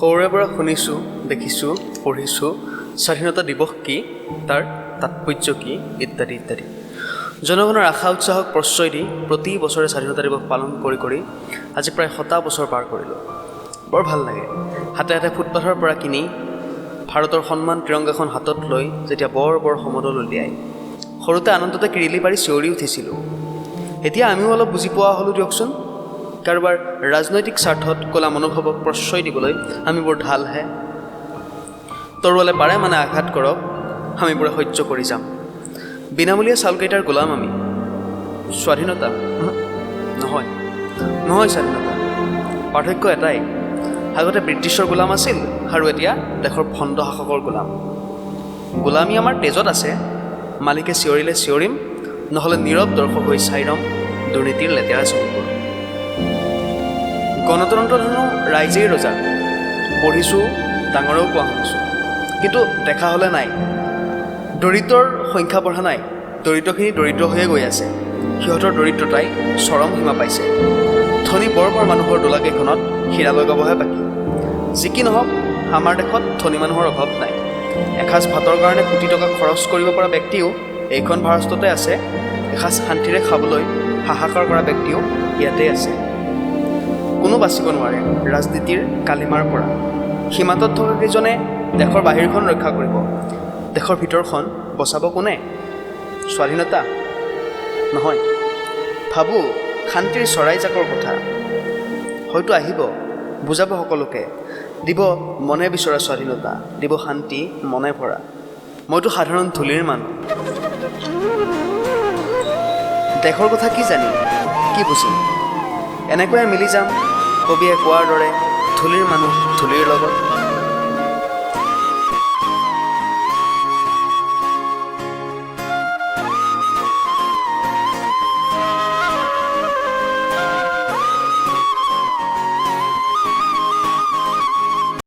সৰুৰে পৰা শুনিছোঁ, দেখিছোঁ, পঢ়িছোঁ স্বাধীনতা দিৱস কি, তাৰ তাৎপৰ্য কি ইত্যাদি ইত্যাদি। জনগণৰ আশা উৎসাহক প্ৰশ্ৰয় দি প্ৰতি বছৰে স্বাধীনতা দিৱস পালন কৰি কৰি আজি প্ৰায় 70 বছৰ পাৰ কৰিলোঁ। বৰ ভাল লাগে হাতে হাতে ফুটপাথৰ পৰা কিনি ভাৰতৰ সন্মান ত্ৰিৰংগাখন হাতত লৈ যেতিয়া বৰ বৰ সমদল উলিয়াই সৰুতে আনন্দতে কিৰিলি পাৰি চিঞৰি উঠিছিলোঁ। এতিয়া আমিও অলপ বুজি পোৱা হ'লোঁ দিয়কচোন। কাৰোবাৰ ৰাজনৈতিক স্বাৰ্থত কলা মনোভাৱক প্ৰশ্ৰয় দিবলৈ আমিবোৰ ঢালহে। তৰোৱালে পাৰে মানে আঘাত কৰক, আমিবোৰে সহ্য কৰি যাম। বিনামূলীয়া চাউলকেইটাৰ গোলাম আমি। স্বাধীনতা নহয় নহয় স্বাধীনতা। পাৰ্থক্য এটাই, আগতে ব্ৰিটিছৰ গোলাম আছিল আৰু এতিয়া দেশৰ ভণ্ড শাসকৰ গোলাম। গোলামী আমাৰ তেজত আছে। মালিকে চিঞৰিলে চিঞৰিম, নহ'লে নীৰৱ দৰ্শক হৈ চাই ৰম দুৰ্নীতিৰ লেতেৰা চকুবোৰ। গণতন্ত্ৰ হেনো ৰাইজেই ৰজা। পঢ়িছোঁ, ডাঙৰেও কোৱা শুনিছোঁ, কিন্তু দেখা হ'লে নাই। দৰিদ্ৰৰ সংখ্যা বঢ়া নাই, দৰিদ্ৰখিনি দৰিদ্ৰ হৈয়ে গৈ আছে। সিহঁতৰ দৰিদ্ৰতাই চৰম সীমা পাইছে। ধনী বৰ বৰ মানুহৰ দোলাকেইখনত হীৰা লগাবহে বাকী। যি কি নহওক, আমাৰ দেশত ধনী মানুহৰ অভাৱ নাই। এসাঁজ ভাতৰ কাৰণে কোটি টকা খৰচ কৰিব পৰা ব্যক্তিও এইখন ভাৰততে আছে। এসাঁজ শান্তিৰে খাবলৈ হাহাকাৰ কৰা ব্যক্তিও ইয়াতে আছে। কোনো বাচিব নোৱাৰে ৰাজনীতিৰ কালিমাৰ পৰা। সীমান্তত থকা কেইজনে দেশৰ বাহিৰখন ৰক্ষা কৰিব, দেশৰ ভিতৰখন বচাব কোনে? স্বাধীনতা নহয়। ভাবোঁ শান্তিৰ চৰাই জাকৰ কথা। হয়তো আহিব, বুজাব সকলোকে, দিব মনে বিচৰা স্বাধীনতা, দিব শান্তি মনে ভৰা। মইতো সাধাৰণ ধূলিৰ মানুহ। দেশৰ কথা কি জানিম, কি বুজিম? এনেকৈয়ে মিলি যাম কবিয়ে কোৱাৰ দৰে, ধূলিৰ মানুহ ধূলিৰ লগত।